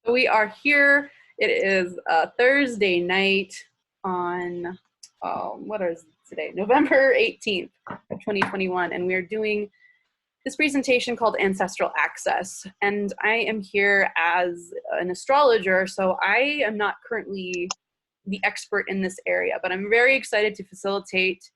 We are here. It is Thursday night on, what is today? November 18th of 2021. And we are doing this presentation called Ancestral Access. And I am here as an astrologer, so I am not currently the expert in this area, but I'm very excited to facilitate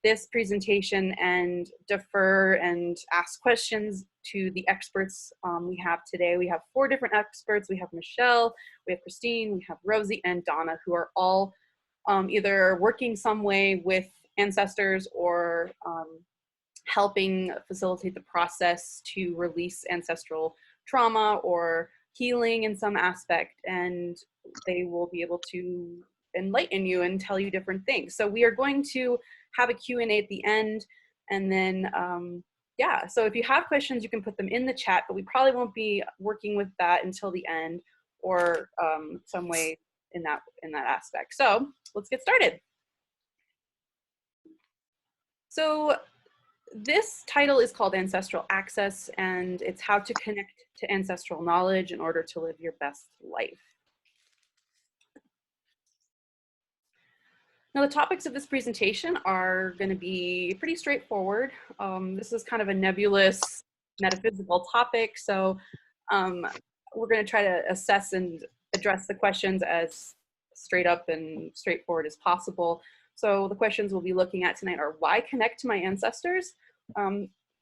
this presentation and defer and ask questions to the experts we have today. We have 4 different experts. We have Michelle, we have Christine, we have Rosie, and Donna, who are all either working some way with ancestors or helping facilitate the process to release ancestral trauma or healing in some aspect, and they will be able to enlighten you and tell you different things. So we are going to have a Q&A at the end, and then yeah, so if you have questions you can put them in the chat, but we probably won't be working with that until the end or some way in that aspect. So let's get started. So this title is called Ancestral Access, and it's how to connect to ancestral knowledge in order to live your best life. Now, the topics of this presentation are going to be pretty straightforward. This is kind of a nebulous metaphysical topic, so we're going to try to assess and address the questions as straight up and straightforward as possible. So the questions we'll be looking at tonight are: why connect to my ancestors?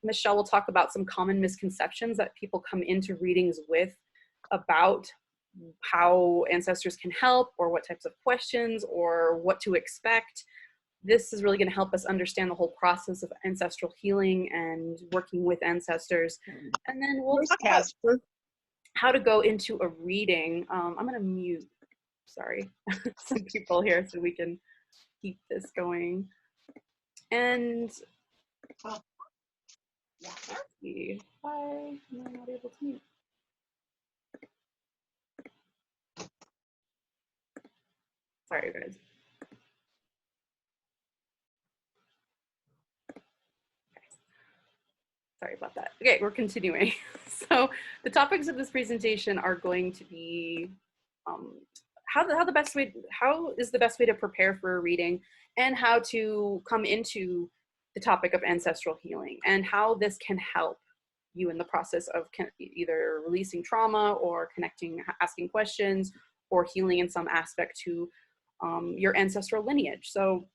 Michelle will talk about some common misconceptions that people come into readings with about how ancestors can help, or what types of questions, or what to expect. This is really going to help us understand the whole process of ancestral healing and working with ancestors. And then we'll talk about how to go into a reading. I'm going to mute, sorry, some people here so we can keep this going. And let's see, why am I not able to mute? Sorry, guys. Sorry about that. Okay, we're continuing. So the topics of this presentation are going to be how is the best way to prepare for a reading, and how to come into the topic of ancestral healing, and how this can help you in the process of either releasing trauma or connecting, asking questions, or healing in some aspect to your ancestral lineage. So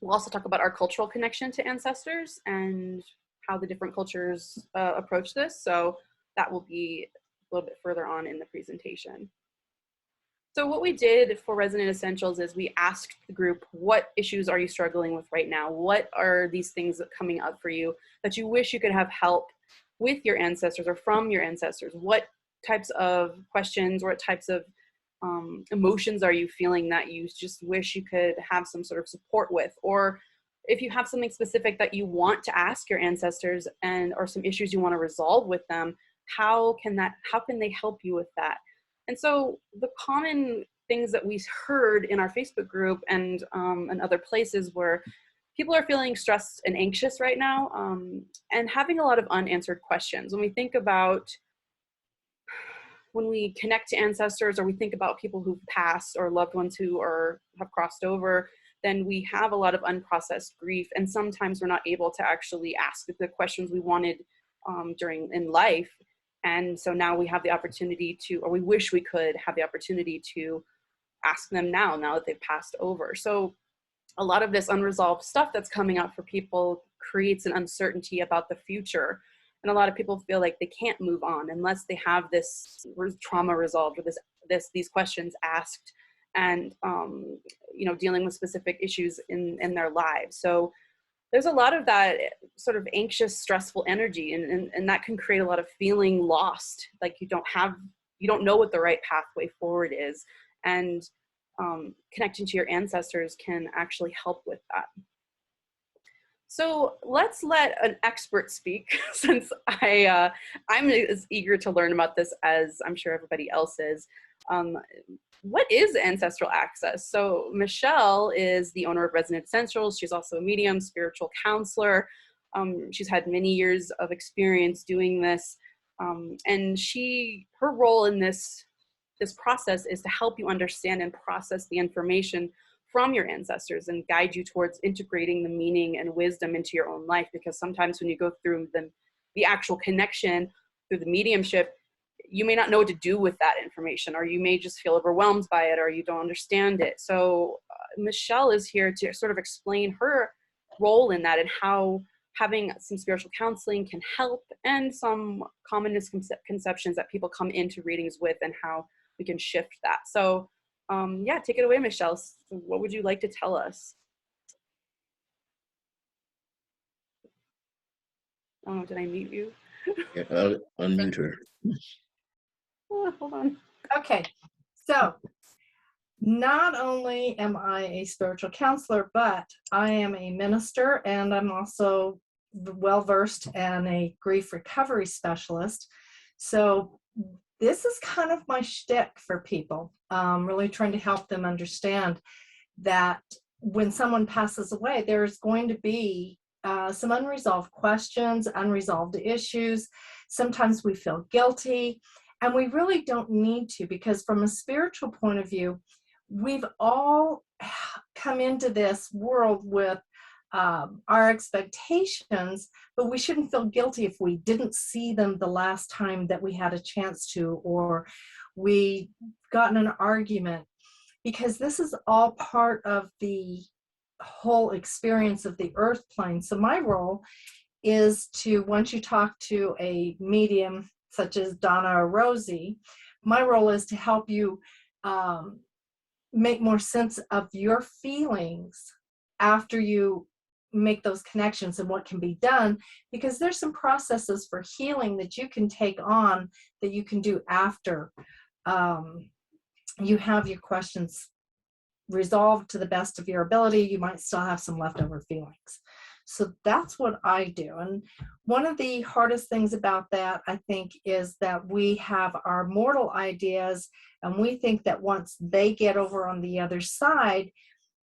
we'll also talk about our cultural connection to ancestors and how the different cultures approach this. So that will be a little bit further on in the presentation. So what we did for Resonant Essentials is we asked the group, what issues are you struggling with right now? What are these things that coming up for you that you wish you could have help with your ancestors or from your ancestors? What types of questions or what types of emotions are you feeling that you just wish you could have some sort of support with? Or if you have something specific that you want to ask your ancestors or some issues you want to resolve with them, how can they help you with that? And so the common things that we heard in our Facebook group and other places were people are feeling stressed and anxious right now, and having a lot of unanswered questions. When we think about when we connect to ancestors, or we think about people who've passed or loved ones who have crossed over, then we have a lot of unprocessed grief, and sometimes we're not able to actually ask the questions we wanted in life. And so now we have the opportunity to, or we wish we could have the opportunity to ask them now that they've passed over. So a lot of this unresolved stuff that's coming up for people creates an uncertainty about the future. And a lot of people feel like they can't move on unless they have this trauma resolved, or these questions asked, and you know, dealing with specific issues in their lives. So there's a lot of that sort of anxious, stressful energy, and that can create a lot of feeling lost, like you don't know what the right pathway forward is. And connecting to your ancestors can actually help with that. So let's let an expert speak, since I'm as eager to learn about this as I'm sure everybody else is. What is Ancestral Access? So Michelle is the owner of Resonant Essentials. She's also a medium, spiritual counselor. She's had many years of experience doing this. And her role in this this process is to help you understand and process the information from your ancestors and guide you towards integrating the meaning and wisdom into your own life. Because sometimes when you go through the actual connection through the mediumship, you may not know what to do with that information, or you may just feel overwhelmed by it, or you don't understand it. So Michelle is here to sort of explain her role in that and how having some spiritual counseling can help, and some common misconceptions that people come into readings with, and how we can shift that. So yeah, take it away, Michelle. So what would you like to tell us? Oh, did I mute you? Yeah, I'll unmute her. Oh, hold on. Okay, so not only am I a spiritual counselor, but I am a minister, and I'm also well-versed and a grief recovery specialist. So this is kind of my shtick for people, really trying to help them understand that when someone passes away, there's going to be some unresolved questions, unresolved issues. Sometimes we feel guilty, and we really don't need to, because from a spiritual point of view, we've all come into this world with our expectations, but we shouldn't feel guilty if we didn't see them the last time that we had a chance to, or we got in an argument, because this is all part of the whole experience of the earth plane. So my role is to, once you talk to a medium such as Donna or Rosie, my role is to help you make more sense of your feelings after you make those connections and what can be done, because there's some processes for healing that you can take on, that you can do after you have your questions resolved to the best of your ability. You might still have some leftover feelings. So that's what I do. And one of the hardest things about that, I think, is that we have our mortal ideas, and we think that once they get over on the other side,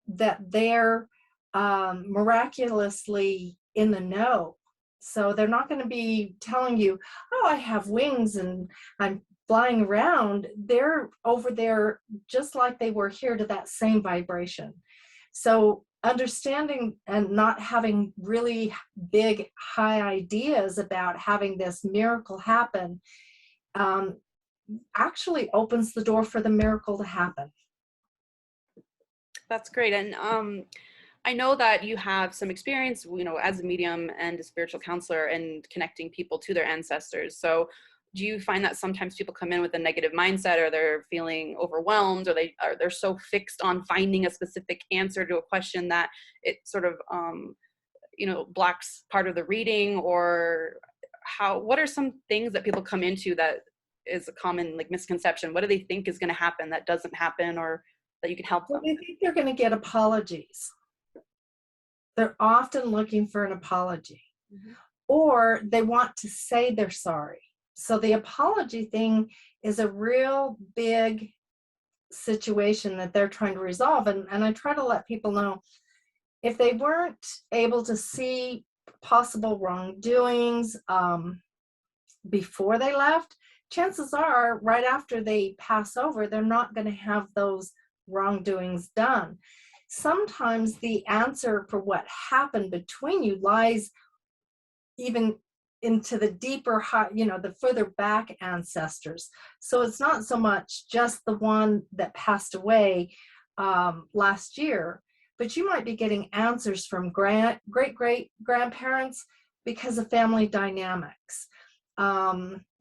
that they're miraculously in the know. So they're not going to be telling you, oh, I have wings and I'm flying around. They're over there just like they were here, to that same vibration. So understanding and not having really big, high ideas about having this miracle happen actually opens the door for the miracle to happen. That's great. And I know that you have some experience, you know, as a medium and a spiritual counselor, and connecting people to their ancestors. So do you find that sometimes people come in with a negative mindset, or they're feeling overwhelmed, or they're so fixed on finding a specific answer to a question that it sort of you know, blocks part of the reading? Or what are some things that people come into that is a common like misconception? What do they think is going to happen that doesn't happen, or that you can help them? Well, they think they're going to get apologies. They're often looking for an apology, or they want to say they're sorry. So the apology thing is a real big situation that they're trying to resolve. And I try to let people know, if they weren't able to see possible wrongdoings before they left, chances are right after they pass over, they're not going to have those wrongdoings done. Sometimes the answer for what happened between you lies even into the deeper, you know, the further back ancestors. So it's not so much just the one that passed away last year, but you might be getting answers from great-great-grandparents because of family dynamics.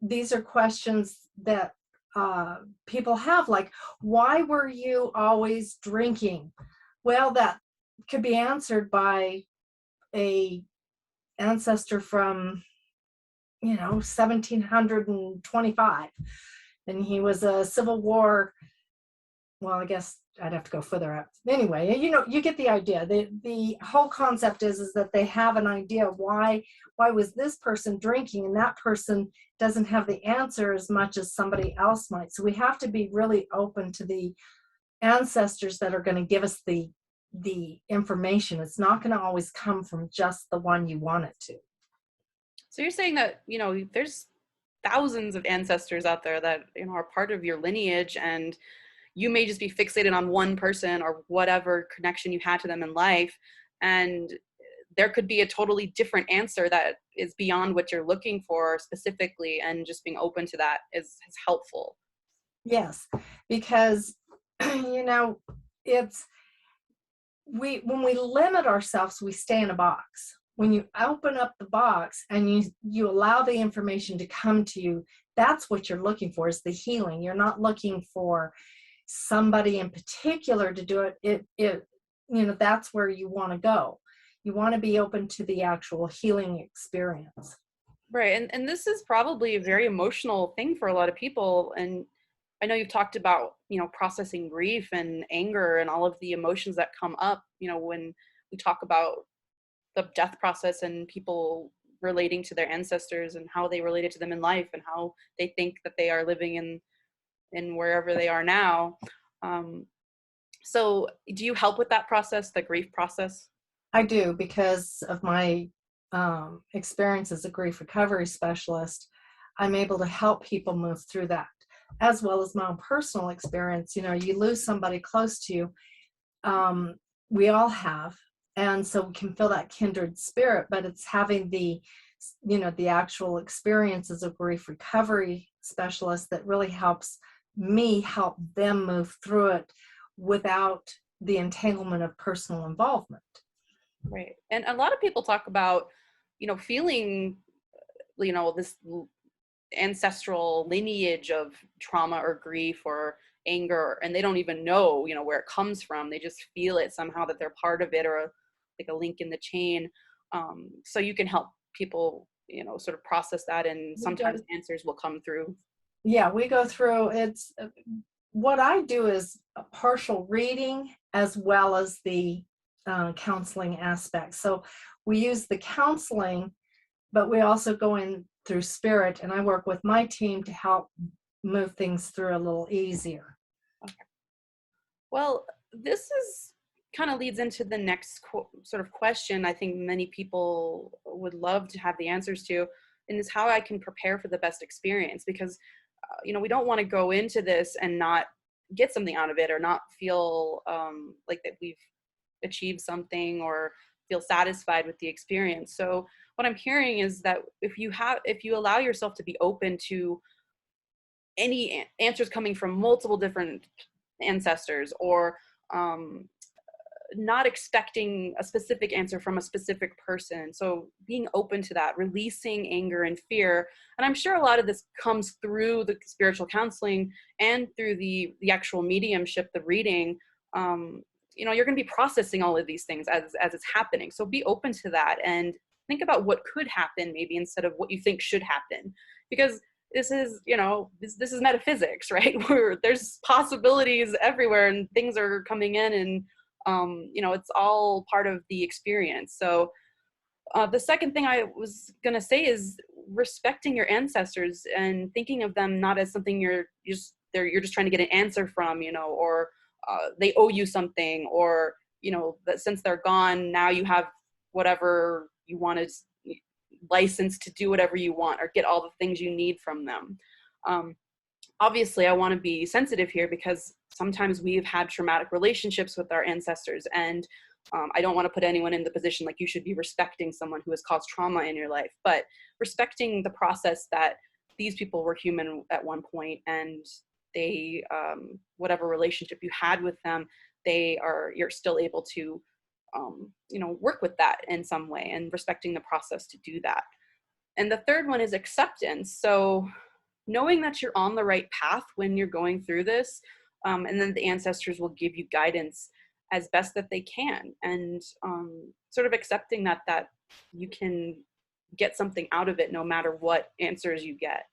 These are questions that people have, like, why were you always drinking? Well, that could be answered by a ancestor from, you know, 1725, and he was a Civil War. Well, I guess I'd have to go further up. Anyway, you know, you get the idea. The whole concept is that they have an idea why was this person drinking, and that person doesn't have the answer as much as somebody else might. So we have to be really open to the ancestors that are going to give us the information. It's not going to always come from just the one you want it to. So you're saying that, you know, there's thousands of ancestors out there that, you know, are part of your lineage, and you may just be fixated on one person or whatever connection you had to them in life, and there could be a totally different answer that is beyond what you're looking for specifically, and just being open to that is helpful. Yes, because you know, it's when we limit ourselves, we stay in a box. When you open up the box and you allow the information to come to you, that's what you're looking for, is the healing. You're not looking for somebody in particular to do it. You know, that's where you want to go. You want to be open to the actual healing experience. Right. And this is probably a very emotional thing for a lot of people. And I know you've talked about, you know, processing grief and anger and all of the emotions that come up, you know, when we talk about the death process and people relating to their ancestors and how they related to them in life and how they think that they are living in wherever they are now. So do you help with that process, the grief process? I do, because of my experience as a grief recovery specialist. I'm able to help people move through that, as well as my own personal experience. You know, you lose somebody close to you. We all have, and so we can feel that kindred spirit, but it's having the, you know, the actual experience as a grief recovery specialist that really helps me help them move through it without the entanglement of personal involvement. Right. And a lot of people talk about, you know, feeling, you know, this ancestral lineage of trauma or grief or anger, and they don't even know, you know, where it comes from. They just feel it somehow, that they're part of it, or like a link in the chain. So you can help people, you know, sort of process that, and sometimes answers will come through. Yeah, we go through, it's what I do is a partial reading as well as the counseling aspect. So we use the counseling, but we also go in through spirit, and I work with my team to help move things through a little easier. Okay. Well, this is kind of leads into the next sort of question I think many people would love to have the answers to, and is how I can prepare for the best experience. Because you know, we don't want to go into this and not get something out of it, or not feel like that we've achieved something, or feel satisfied with the experience. So what I'm hearing is that if you allow yourself to be open to any answers coming from multiple different ancestors, or not expecting a specific answer from a specific person. So being open to that, releasing anger and fear. And I'm sure a lot of this comes through the spiritual counseling and through the actual mediumship, the reading. You know, you're going to be processing all of these things as it's happening. So be open to that and think about what could happen, maybe, instead of what you think should happen. Because this is, you know, this is metaphysics, right? Where there's possibilities everywhere and things are coming in, and you know, it's all part of the experience. So the second thing I was going to say is respecting your ancestors and thinking of them not as something you're just trying to get an answer from, you know, or they owe you something, or, you know, that since they're gone, now you have whatever you wanted, license to do whatever you want or get all the things you need from them. Obviously, I want to be sensitive here, because sometimes we've had traumatic relationships with our ancestors, and I don't want to put anyone in the position like you should be respecting someone who has caused trauma in your life, but respecting the process that these people were human at one point, and they, whatever relationship you had with them, you're still able to, you know, work with that in some way, and respecting the process to do that. And the third one is acceptance. So knowing that you're on the right path when you're going through this, and then the ancestors will give you guidance as best that they can, and sort of accepting that you can get something out of it no matter what answers you get.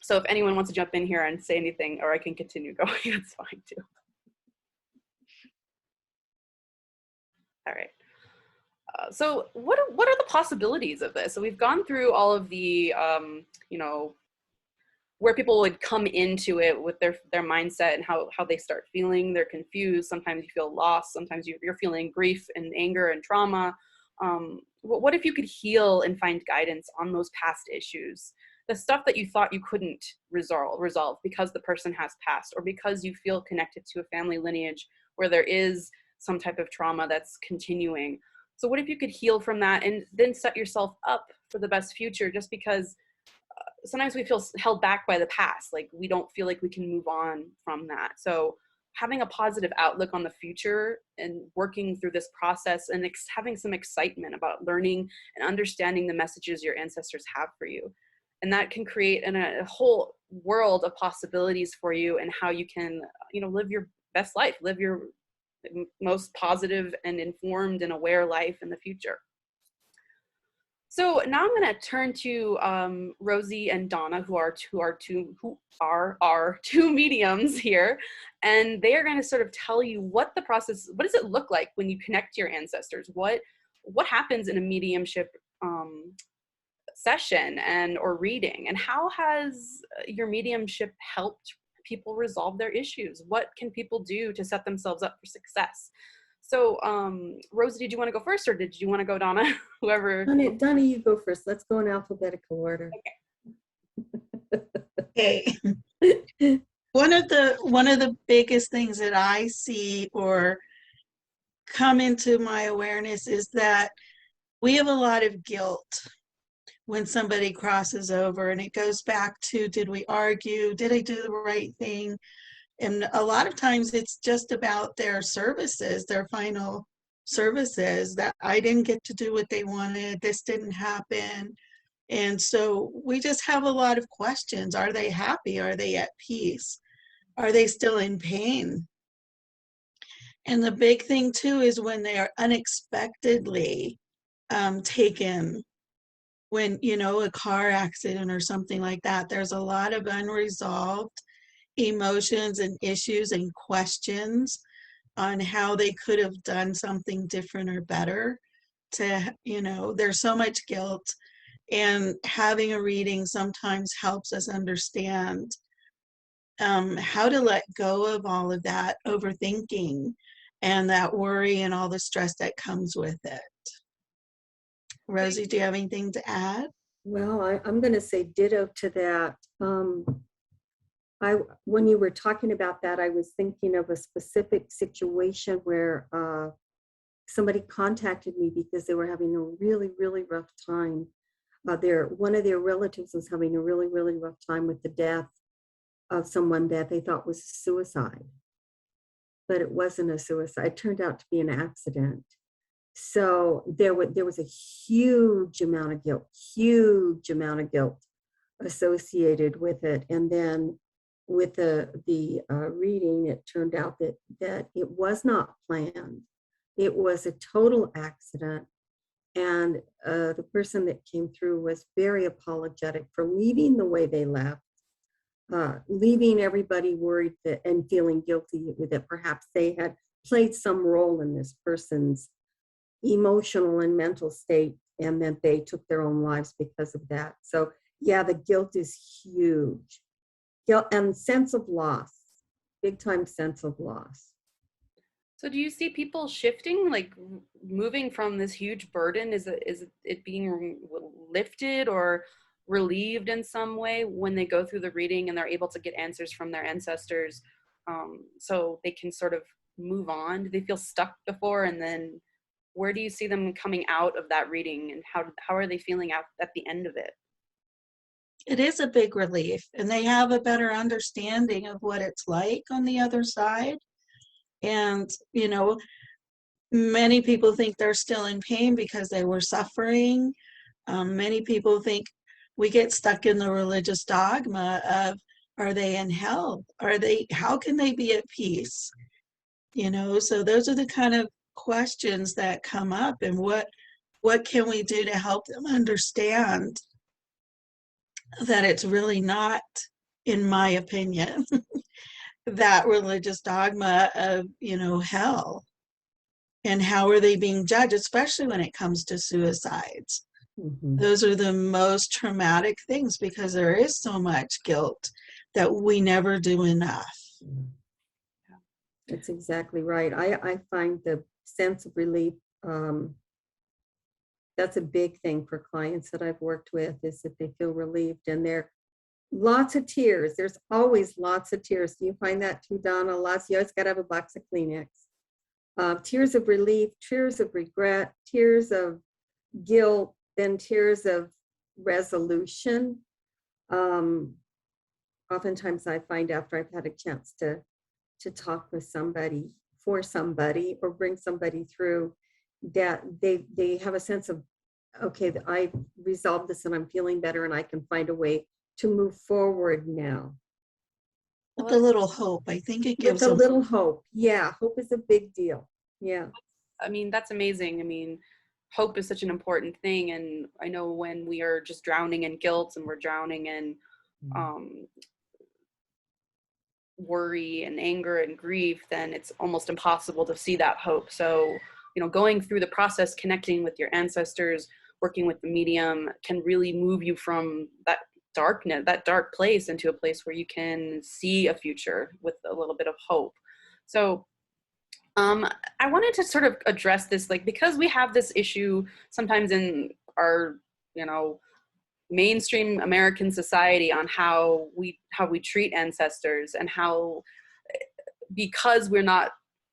So if anyone wants to jump in here and say anything, or I can continue going, that's fine too. All right. So what are the possibilities of this? So we've gone through all of the, you know, where people would come into it with their mindset, and how they start feeling. They're confused. Sometimes you feel lost. Sometimes you're feeling grief and anger and trauma. What if you could heal and find guidance on those past issues the stuff that you thought you couldn't resolve because the person has passed, or because you feel connected to a family lineage where there is some type of trauma that's continuing. So what if you could heal from that and then set yourself up for the best future? Just because sometimes we feel held back by the past, like we don't feel like we can move on from that. So having a positive outlook on the future and working through this process and having some excitement about learning and understanding the messages your ancestors have for you. And that can create a whole world of possibilities for you, and how you can, live your best life, live your most positive and informed and aware life in the future. So now I'm going to turn to Rosie and Donna, who are our two mediums here, and they are going to sort of tell you what the process, what does it look like when you connect to your ancestors? What happens in a mediumship session or reading, and how has your mediumship helped people resolve their issues? What can people do to set themselves up for success? So, Rosie, did you want to go first, or did you want to go, Donna? Whoever. Donna, you go first. Let's go in alphabetical order. Okay. One of the biggest things that I see or come into my awareness is that we have a lot of guilt when somebody crosses over, and it goes back to, did we argue? Did I do the right thing? And a lot of times it's just about their services, their final services, that I didn't get to do what they wanted, this didn't happen. And so we just have a lot of questions. Are they happy? Are they at peace? Are they still in pain? And the big thing too is when they are unexpectedly taken, when, a car accident or something like that, there's a lot of unresolved emotions and issues and questions on how they could have done something different or better. There's so much guilt, and having a reading sometimes helps us understand how to let go of all of that overthinking and that worry and all the stress that comes with it. Rosie, do you have anything to add? Well, I'm going to say ditto to that. When you were talking about that, I was thinking of a specific situation where somebody contacted me because they were having a really, really rough time. One of their relatives was having a really, really rough time with the death of someone that they thought was suicide. But it wasn't a suicide. It turned out to be an accident. So there was a huge amount of guilt associated with it. And then with the reading, it turned out that it was not planned. It was a total accident. And the person that came through was very apologetic for leaving the way they left, leaving everybody worried and feeling guilty that perhaps they had played some role in this person's emotional and mental state, and that they took their own lives because of that. So yeah, the guilt is huge. Guilt and sense of loss, big time sense of loss. So do you see people shifting, like moving from this huge burden? Is it being lifted or relieved in some way when they go through the reading and they're able to get answers from their ancestors, so they can sort of move on? Do they feel stuck before, and then where do you see them coming out of that reading, and how are they feeling at the end of it? It is a big relief, and they have a better understanding of what it's like on the other side. And, many people think they're still in pain because they were suffering. Many people think we get stuck in the religious dogma of, are they in hell? How can they be at peace? So those are the kind of questions that come up, and what can we do to help them understand that it's really not, in my opinion, that religious dogma of, hell. And how are they being judged, especially when it comes to suicides? Mm-hmm. Those are the most traumatic things, because there is so much guilt that we never do enough. That's exactly right. I find the sense of relief That's a big thing for clients that I've worked with, is that they feel relieved, and there lots of tears. There's always lots of tears. Do you find that too, Donna? Lots. You always got to have a box of Kleenex. Tears of relief, tears of regret, tears of guilt, then tears of resolution. Oftentimes I find after I've had a chance to talk with somebody, for somebody, or bring somebody through, that they have a sense of, okay, I resolved this and I'm feeling better and I can find a way to move forward now. With a little hope, I think it With gives a them. little hope. Yeah, hope is a big deal. Yeah. I mean, that's amazing. I mean, hope is such an important thing. And I know when we are just drowning in guilt and we're drowning in worry and anger and grief, then it's almost impossible to see that hope. So, you know, going through the process, connecting with your ancestors, working with the medium can really move you from that darkness, that dark place, into a place where you can see a future with a little bit of hope. So I wanted to sort of address this, like, because we have this issue sometimes in our, you know, mainstream American society on how we treat ancestors, and how, because we're not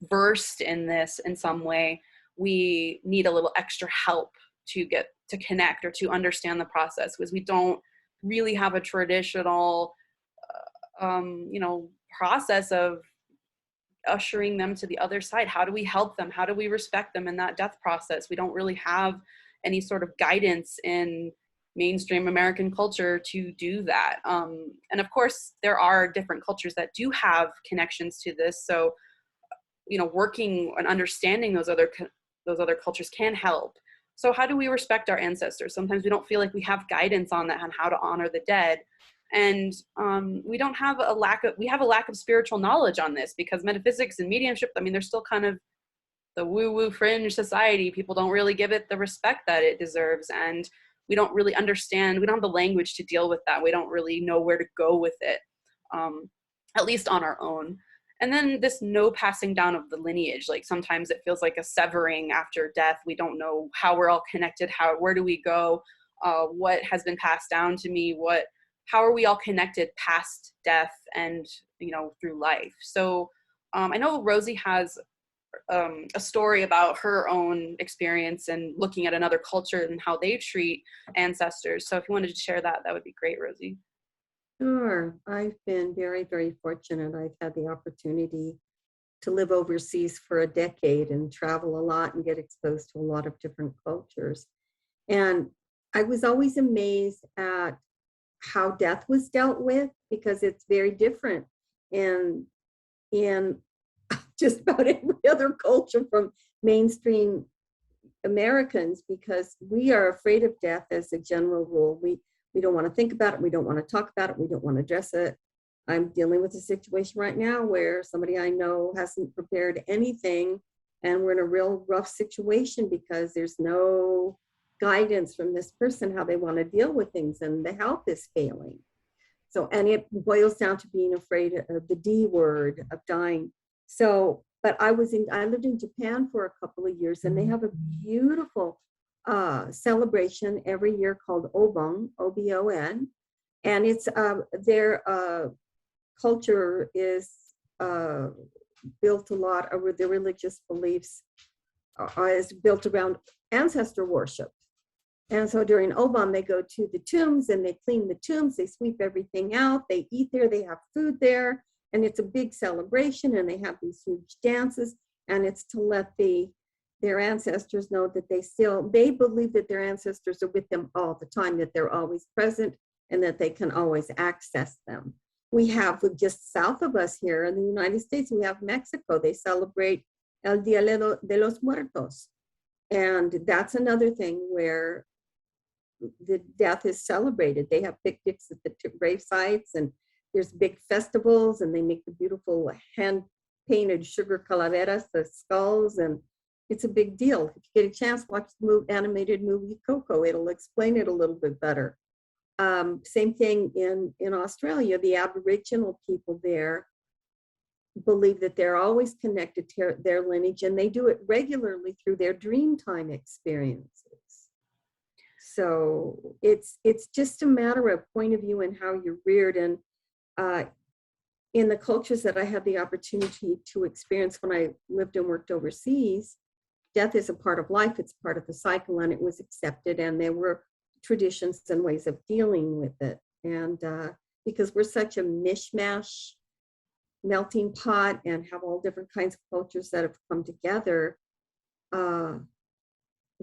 versed in this in some way, we need a little extra help to get to connect or to understand the process, because we don't really have a traditional you know, process of ushering them to the other side. How do we help them? How do we respect them in that death process? We don't really have any sort of guidance in mainstream American culture to do that. And of course, there are different cultures that do have connections to this. So, you know, working and understanding those other cultures can help. So how do we respect our ancestors? Sometimes we don't feel like we have guidance on that, on how to honor the dead. And we have a lack of spiritual knowledge on this, because metaphysics and mediumship, I mean, they're still kind of the woo-woo fringe society. People don't really give it the respect that it deserves. And we don't really understand, we don't have the language to deal with that. We don't really know where to go with it, at least on our own. And then this no passing down of the lineage, like sometimes it feels like a severing after death. We don't know how we're all connected, where do we go, what has been passed down to me, how are we all connected past death and, you know, through life. So I know Rosie has a story about her own experience and looking at another culture and how they treat ancestors. So if you wanted to share that, that would be great, Rosie. Sure. I've been very, very fortunate. I've had the opportunity to live overseas for a decade and travel a lot and get exposed to a lot of different cultures. And I was always amazed at how death was dealt with, because it's very different in just about every other culture from mainstream Americans, because we are afraid of death as a general rule. We don't want to think about it. We don't want to talk about it. We don't want to address it. I'm dealing with a situation right now where somebody I know hasn't prepared anything, and we're in a real rough situation because there's no guidance from this person how they want to deal with things, and the health is failing. So, and it boils down to being afraid of the D word, of dying. So, but I lived in Japan for a couple of years, and they have a beautiful celebration every year called Obon, O-B-O-N, and it's their culture is built a lot over their religious beliefs is built around ancestor worship. And so during Obon, they go to the tombs and they clean the tombs, they sweep everything out, they eat there, they have food there, and it's a big celebration, and they have these huge dances, and it's to let their ancestors know that they believe that their ancestors are with them all the time, that they're always present, and that they can always access them. We have, just south of us here in the United States, we have Mexico. They celebrate El Día de los Muertos. And that's another thing where the death is celebrated. They have picnics at the grave sites, and there's big festivals, and they make the beautiful hand-painted sugar calaveras, the skulls, and it's a big deal. If you get a chance, watch the animated movie Coco. It'll explain it a little bit better. Same thing in Australia. The Aboriginal people there believe that they're always connected to their lineage, and they do it regularly through their dream time experiences. So it's just a matter of point of view and how you're reared. And in the cultures that I had the opportunity to experience when I lived and worked overseas, death is a part of life, it's part of the cycle, and it was accepted, and there were traditions and ways of dealing with it. And because we're such a mishmash melting pot and have all different kinds of cultures that have come together,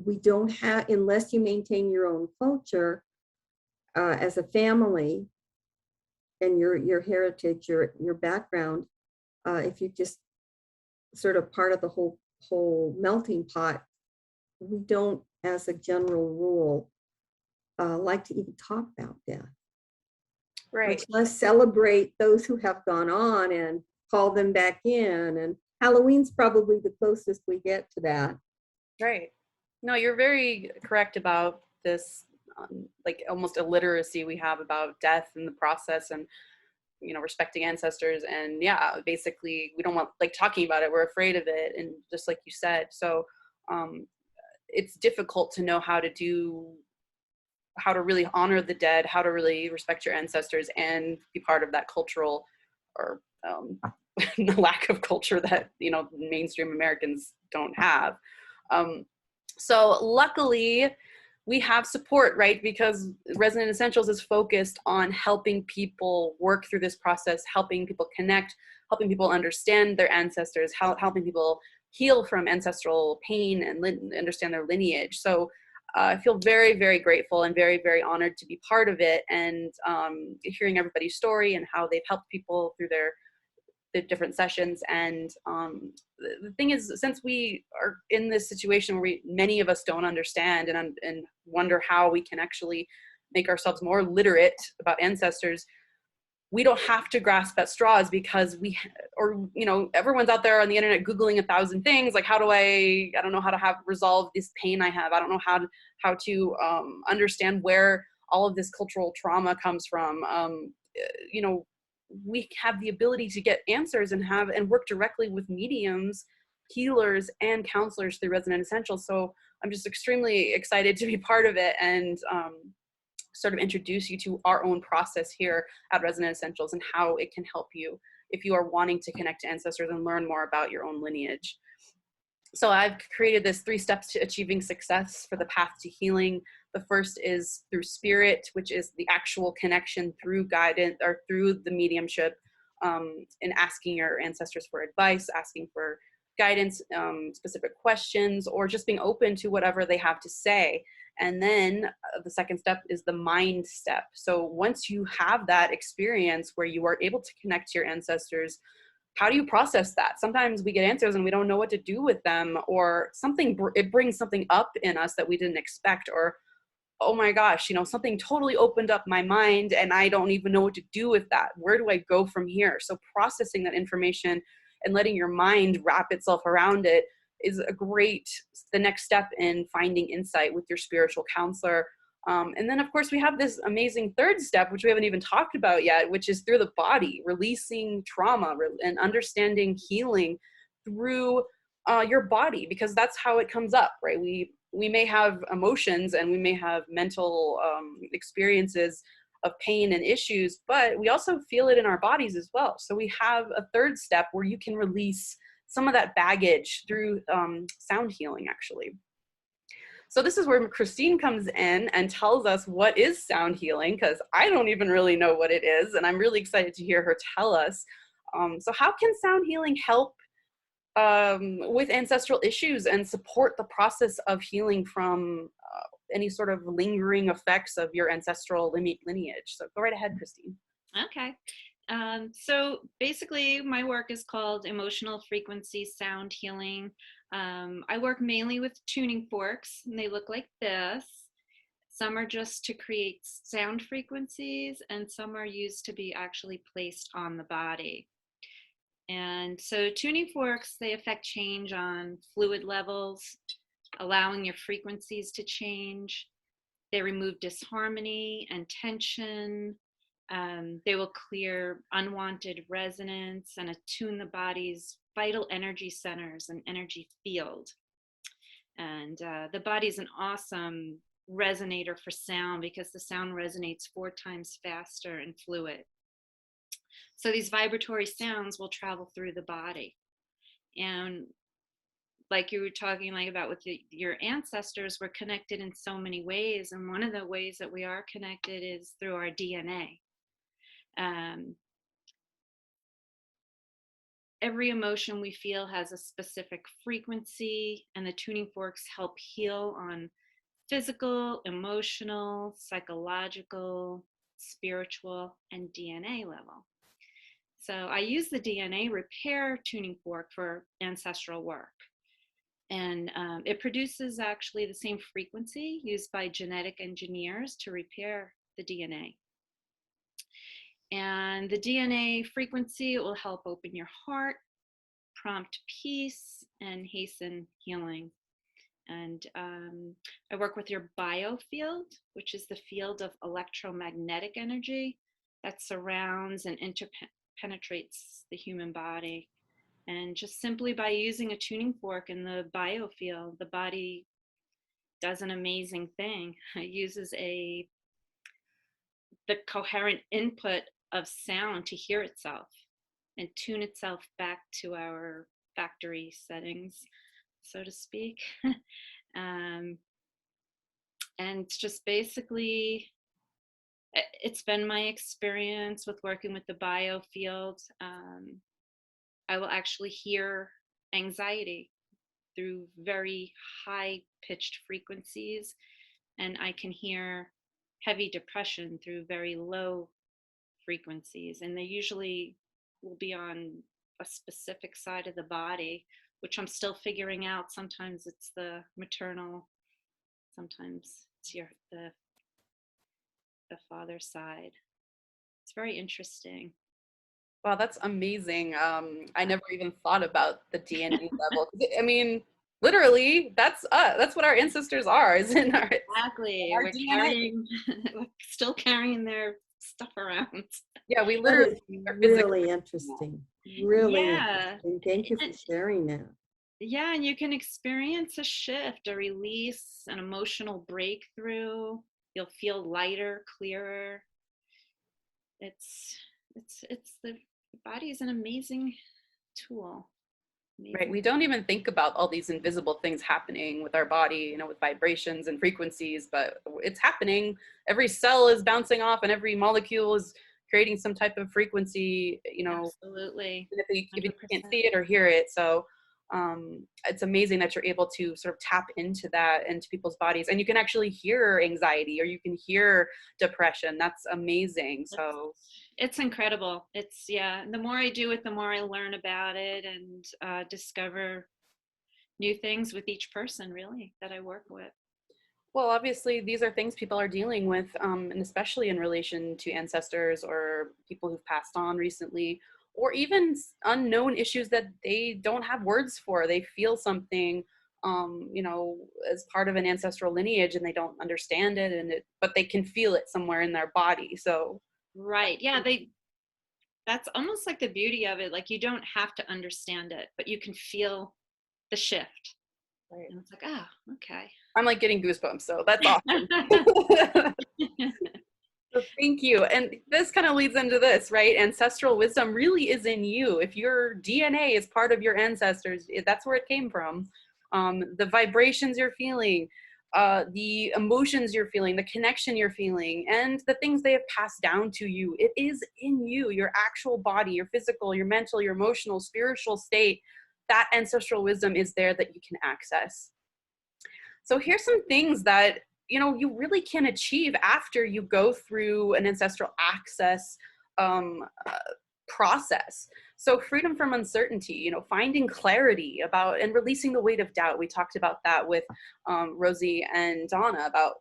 we don't have, unless you maintain your own culture as a family and your heritage, your background, if you just sort of part of the whole melting pot, we don't, as a general rule, like to even talk about death. Right. Much less celebrate those who have gone on and call them back in. And Halloween's probably the closest we get to that. Right. No, you're very correct about this, like almost illiteracy we have about death and the process, and respecting ancestors. And yeah, basically we don't want like talking about it. We're afraid of it, and just like you said, so it's difficult to know how to really honor the dead, how to really respect your ancestors and be part of that cultural or the lack of culture that mainstream Americans don't have. So luckily we have support, right? Because Resonant Essentials is focused on helping people work through this process, helping people connect, helping people understand their ancestors, helping people heal from ancestral pain and understand their lineage. So I feel very, very grateful and very, very honored to be part of it, and hearing everybody's story and how they've helped people through the different sessions. And the thing is, since we are in this situation where many of us don't understand and wonder how we can actually make ourselves more literate about ancestors, we don't have to grasp at straws, because everyone's out there on the internet Googling 1,000 things. Like, I don't know how to resolve this pain I have. I don't know how to understand where all of this cultural trauma comes from. We have the ability to get answers and work directly with mediums, healers, and counselors through Resonant Essentials. So I'm just extremely excited to be part of it, and sort of introduce you to our own process here at Resonant Essentials and how it can help you if you are wanting to connect to ancestors and learn more about your own lineage. So I've created this 3 steps to achieving success for the path to healing. The first is through spirit, which is the actual connection through guidance or through the mediumship, and asking your ancestors for advice, asking for guidance, specific questions, or just being open to whatever they have to say. And then the second step is the mind step. So once you have that experience where you are able to connect to your ancestors, how do you process that? Sometimes we get answers and we don't know what to do with them, or it brings something up in us that we didn't expect, or, oh my gosh, something totally opened up my mind and I don't even know what to do with that. Where do I go from here? So processing that information and letting your mind wrap itself around it is the next step in finding insight with your spiritual counselor. And then, of course, we have this amazing third step, which we haven't even talked about yet, which is through the body, releasing trauma and understanding healing through your body, because that's how it comes up, right? We may have emotions and we may have mental experiences of pain and issues, but we also feel it in our bodies as well. So we have a third step where you can release some of that baggage through sound healing, actually. So this is where Christine comes in and tells us what is sound healing, because I don't even really know what it is, and I'm really excited to hear her tell us. So how can sound healing help with ancestral issues and support the process of healing from any sort of lingering effects of your ancestral lineage? So go right ahead, Christine. Okay. So basically my work is called emotional frequency sound healing. I work mainly with tuning forks, and they look like this. Some are just to create sound frequencies, and some are used to be actually placed on the body. And so tuning forks, they affect change on fluid levels, allowing your frequencies to change. They remove disharmony and tension. They will clear unwanted resonance and attune the body's vital energy centers and energy field. And the body is an awesome resonator for sound because the sound resonates 4 times faster and fluid. So these vibratory sounds will travel through the body. And like you were talking like about with your ancestors, we're connected in so many ways. And one of the ways that we are connected is through our DNA. Every emotion we feel has a specific frequency, and the tuning forks help heal on physical, emotional, psychological, spiritual, and DNA level. So I use the DNA repair tuning fork for ancestral work. And it produces actually the same frequency used by genetic engineers to repair the DNA. And the DNA frequency will help open your heart, prompt peace, and hasten healing. And I work with your biofield, which is the field of electromagnetic energy that surrounds and interpenetrates the human body. And just simply by using a tuning fork in the biofield, the body does an amazing thing. It uses the coherent input of sound to hear itself and tune itself back to our factory settings, so to speak. And it's just basically, it's been my experience with working with the biofield. I will actually hear anxiety through very high-pitched frequencies, and I can hear heavy depression through very low frequencies, and they usually will be on a specific side of the body, which I'm still figuring out. Sometimes it's the maternal, sometimes it's the father's side. It's very interesting. Wow, that's amazing. I never even thought about the DNA level. I mean, literally, that's what our ancestors are, isn't our Exactly. our We're DNA. we're still carrying their stuff around. Yeah, we That literally is are physically. really interesting. Really Yeah. interesting. Thank you for sharing that. Yeah, and you can experience a shift, a release, an emotional breakthrough. You'll feel lighter, clearer. It's the body is an amazing tool. Right. We don't even think about all these invisible things happening with our body, you know, with vibrations and frequencies, but it's happening. Every cell is bouncing off and every molecule is creating some type of frequency, you know, Absolutely. if you can't 100%. see it or hear it. So it's amazing that you're able to sort of tap into that, into people's bodies, and you can actually hear anxiety or you can hear depression. That's amazing. So it's incredible. It's, yeah, the more I do it, the more I learn about it and discover new things with each person, really, that I work with. well, obviously, these are things people are dealing with, and especially in relation to ancestors or people who've passed on recently, or even unknown issues that they don't have words for. They feel something, you know, as part of an ancestral lineage, and they don't understand it, but they can feel it somewhere in their body. So, Right. Yeah, that's almost like the beauty of it. Like, you don't have to understand it, but you can feel the shift. right. And it's like, oh, okay. I'm like getting goosebumps. So that's awesome. So thank you. And this kind of leads into this, right? Ancestral wisdom really is in you. If your DNA is part of your ancestors, that's where it came from. The vibrations you're feeling, the emotions you're feeling, the connection you're feeling, and the things they have passed down to you. It is in you, your actual body, your physical, your mental, your emotional, spiritual state. That ancestral wisdom is there that you can access. So here's some things that, you know, you really can achieve after you go through an ancestral access process. So freedom from uncertainty, you know, finding clarity about and releasing the weight of doubt. We talked about that with Rosie and Donna, about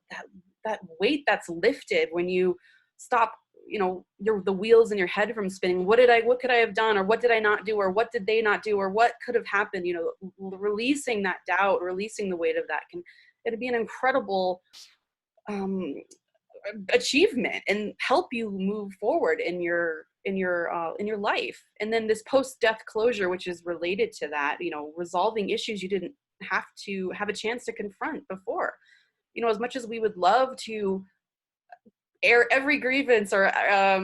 that weight that's lifted when you stop, you know, the wheels in your head from spinning. What could I have done, or what did I not do, or what did they not do, or what could have happened? You know, releasing that doubt, releasing the weight of that it'd be an incredible achievement and help you move forward in your life. And then this post-death closure, which is related to that, you know, resolving issues you didn't have to have a chance to confront before. you know, as much as we would love to air every grievance or,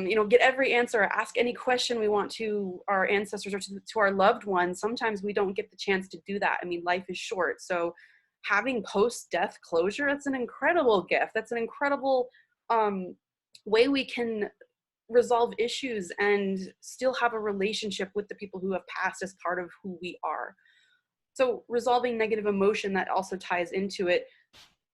you know, get every answer, or ask any question we want to our ancestors or to our loved ones, sometimes we don't get the chance to do that. I mean, life is short. So having post-death closure, that's an incredible gift. That's an incredible way we can resolve issues and still have a relationship with the people who have passed as part of who we are. So resolving negative emotion, that also ties into it.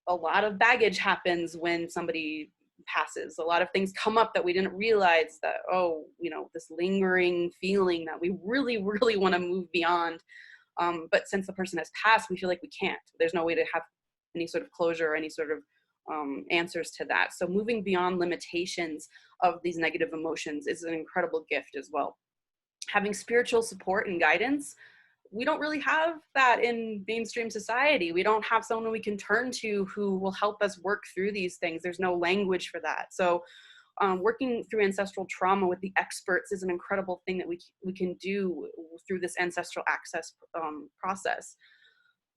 A lot of baggage happens when somebody passes. A lot of things come up that we didn't realize, that, oh, you know, this lingering feeling that we really, really want to move beyond. But since the person has passed, we feel like we can't. There's no way to have any sort of closure or any sort of answers to that. So moving beyond limitations of these negative emotions is an incredible gift as well. Having spiritual support and guidance, we don't really have that in mainstream society. We don't have someone we can turn to who will help us work through these things. There's no language for that. So working through ancestral trauma with the experts is an incredible thing that we can do through this ancestral access process.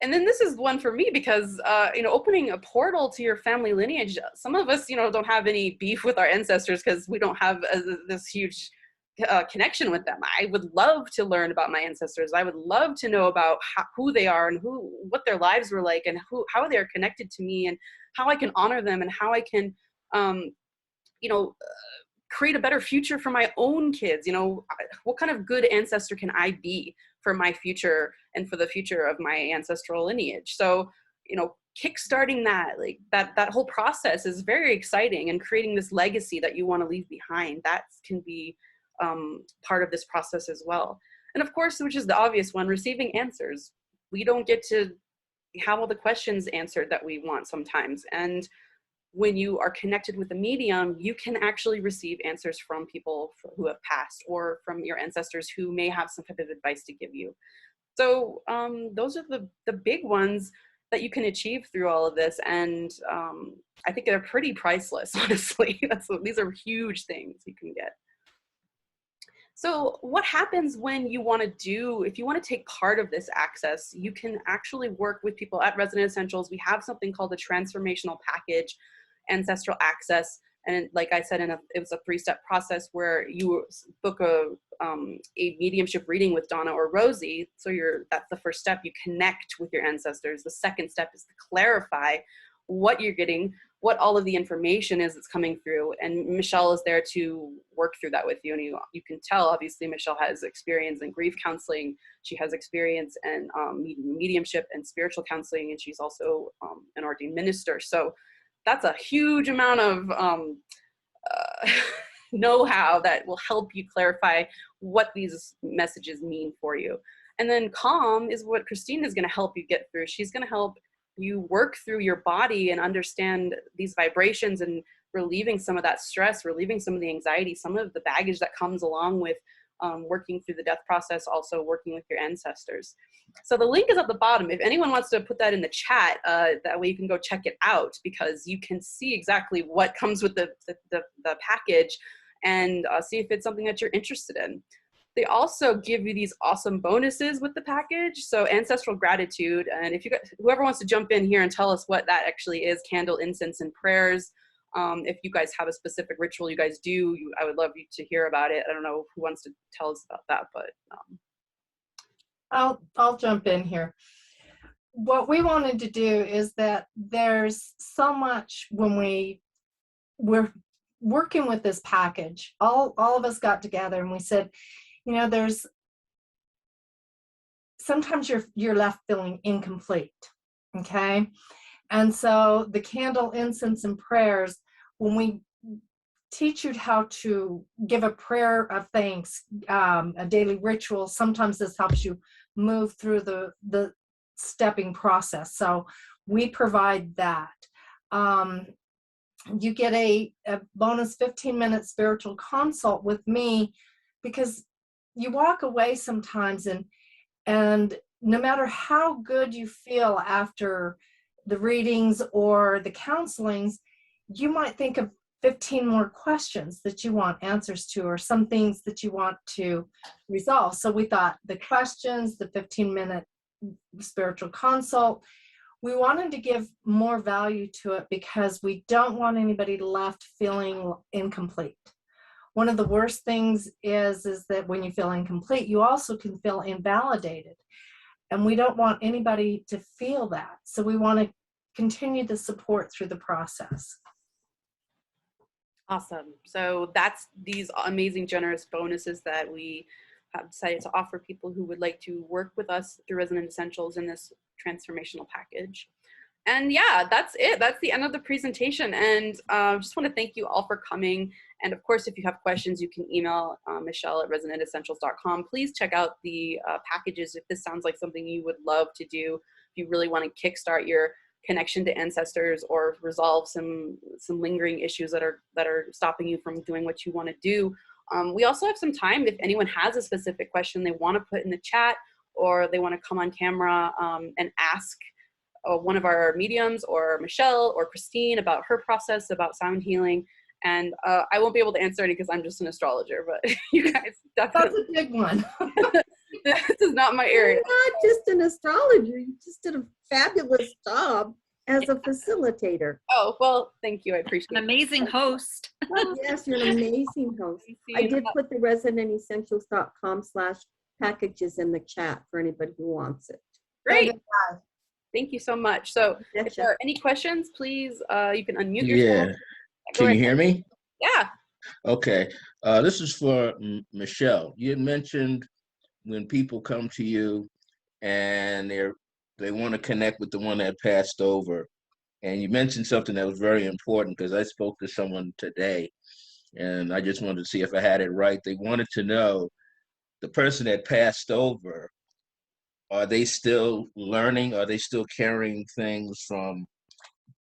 And then this is one for me because, you know, opening a portal to your family lineage, some of us, you know, don't have any beef with our ancestors because we don't have this huge connection with them. I would love to learn about my ancestors. I would love to know about who they are and what their lives were like, and how they are connected to me, and how I can honor them, and how I can, you know, create a better future for my own kids. You know, what kind of good ancestor can I be for my future and for the future of my ancestral lineage? So, you know, kickstarting that, like that whole process is very exciting, and creating this legacy that you want to leave behind, that can be part of this process as well. And of course, which is the obvious one, receiving answers. We don't get to have all the questions answered that we want sometimes. And when you are connected with a medium, you can actually receive answers from people who have passed, or from your ancestors who may have some type of advice to give you. So those are the big ones that you can achieve through all of this. And I think they're pretty priceless, honestly. These are huge things you can get. So what happens when you want to if you want to take part of this access, you can actually work with people at Resonant Essentials. We have something called the Transformational Package, Ancestral Access. And like I said, it was a 3-step process where you book a mediumship reading with Donna or Rosie. So that's the first step. You connect with your ancestors. The second step is to clarify what you're getting, what all of the information is that's coming through. And Michelle is there to work through that with you. And you can tell, obviously, Michelle has experience in grief counseling. She has experience in mediumship and spiritual counseling. And she's also an ordained minister. So that's a huge amount of know-how that will help you clarify what these messages mean for you. And then calm is what Christine is going to help you get through. She's going to help you work through your body and understand these vibrations, and relieving some of that stress, relieving some of the anxiety, some of the baggage that comes along with working through the death process, also working with your ancestors. So the link is at the bottom. If anyone wants to put that in the chat, that way you can go check it out, because you can see exactly what comes with the package, and see if it's something that you're interested in. They also give you these awesome bonuses with the package. So ancestral gratitude. And if whoever wants to jump in here and tell us what that actually is, candle, incense, and prayers. If you guys have a specific ritual you guys do, I would love you to hear about it. I don't know who wants to tell us about that, but. I'll jump in here. What we wanted to do is that there's so much when we're working with this package. All of us got together and we said, you know, there's sometimes you're left feeling incomplete, okay? And so the candle, incense, and prayers, when we teach you how to give a prayer of thanks, a daily ritual, sometimes this helps you move through the stepping process. So we provide that. You get a bonus 15-minute spiritual consult with me, because you walk away sometimes and no matter how good you feel after the readings or the counselings, you might think of 15 more questions that you want answers to, or some things that you want to resolve. So we thought the questions, the 15-minute spiritual consult, we wanted to give more value to it because we don't want anybody left feeling incomplete. One of the worst things is that when you feel incomplete, you also can feel invalidated. And we don't want anybody to feel that. So we want to continue the support through the process. Awesome. So that's these amazing, generous bonuses that we have decided to offer people who would like to work with us through Resonant Essentials in this transformational package. And yeah, that's it. That's the end of the presentation. And just want to thank you all for coming. And of course, if you have questions, you can email Michelle at resonantessentials.com. Please check out the packages if this sounds like something you would love to do. If you really want to kickstart your connection to ancestors or resolve some lingering issues that are stopping you from doing what you want to do. We also have some time if anyone has a specific question they want to put in the chat, or they want to come on camera and ask one of our mediums or Michelle or Christine about her process about sound healing. And I won't be able to answer any because I'm just an astrologer, but you guys definitely. That's a big one. This is not my area. You're not just an astrologer, you just did a fabulous job as a facilitator. Oh, well, thank you. I appreciate it. An amazing host. Yes, you're an amazing host. I did put the resonantessentials.com/packages in the chat for anybody who wants it. Great. Thank you so much. So if Gotcha. there are any questions, please, you can unmute Yeah. yourself. Go Can you ahead. hear me? Yeah. Okay. This is for Michelle. You had mentioned when people come to you and they want to connect with the one that passed over. And you mentioned something that was very important because I spoke to someone today and I just wanted to see if I had it right. They wanted to know the person that passed over, are they still learning? Are they still carrying things from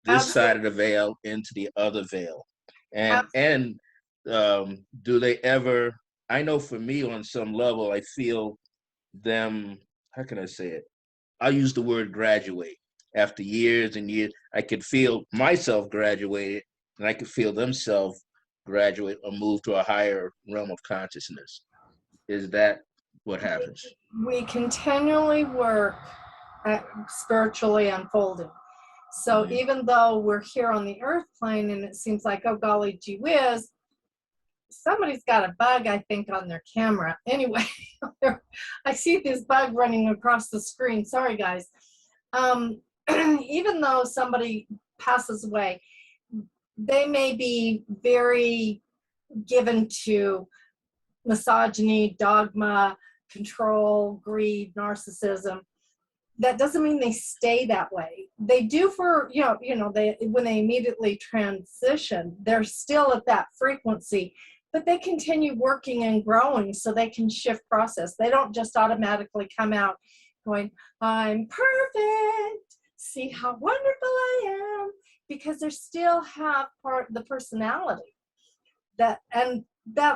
this side of the veil into the other veil? And do they ever, I know for me on some level, I feel them, how can I say it? I'll use the word graduate. After years and years, I could feel myself graduated and I could feel themselves graduate or move to a higher realm of consciousness. Is that what happens? We continually work at spiritually unfolding. So even though we're here on the earth plane and it seems like, oh golly gee whiz, somebody's got a bug, I think, on their camera. Anyway, I see this bug running across the screen. Sorry, guys. Even though somebody passes away, they may be very given to misogyny, dogma, control, greed, narcissism. That doesn't mean they stay that way. They do for, when they immediately transition, they're still at that frequency, but they continue working and growing so they can shift process. They don't just automatically come out going, I'm perfect, see how wonderful I am, because they still have part of the personality. That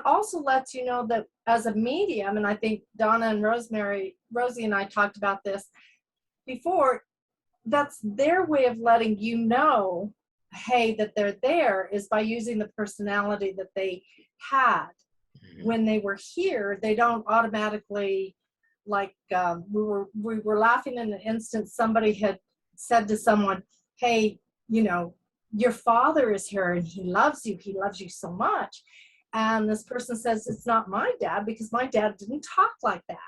also lets you know that as a medium, and I think Donna and Rosie and I talked about this before, that's their way of letting you know, hey, that they're there is by using the personality that they had when they were here. They don't automatically, like we were laughing in an instant. Somebody had said to someone, hey, your father is here and he loves you so much. And this person says, it's not my dad because my dad didn't talk like that.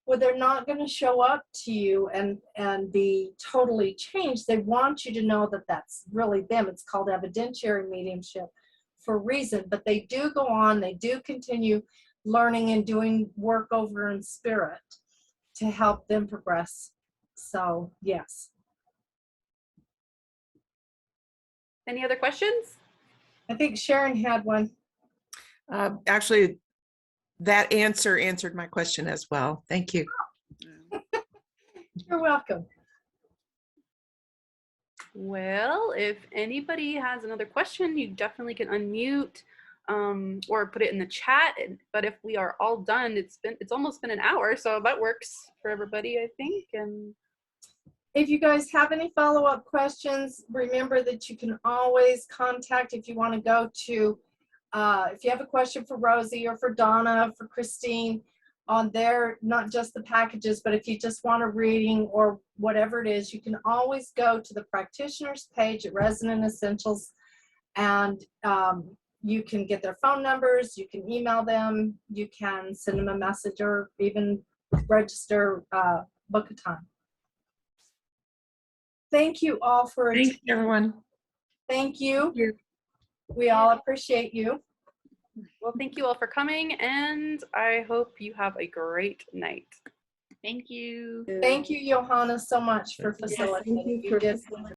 Well, they're not going to show up to you and be totally changed. They want you to know that that's really them. It's called evidentiary mediumship for a reason, but they do go on, they do continue learning and doing work over in spirit to help them progress. So, yes. Any other questions? I think Sharon had one. Actually, that answered my question as well. Thank you. You're welcome. Well, if anybody has another question, you definitely can unmute or put it in the chat. But if we are all done, it's almost been an hour, so that works for everybody, I think. And if you guys have any follow-up questions, remember that you can always contact if you want to go to, if you have a question for Rosie or for Donna, for Christine, on there, not just the packages, but if you just want a reading or whatever it is, you can always go to the practitioners page at Resonant Essentials, and you can get their phone numbers, you can email them, you can send them a message, or even register, book a time. Thank you all for Thanks, everyone. Thank you. We all appreciate you. Well, thank you all for coming, and I hope you have a great night. Thank you. Thank you, Johanna, so much for Yes, facilitating. thank you You for did facilitating.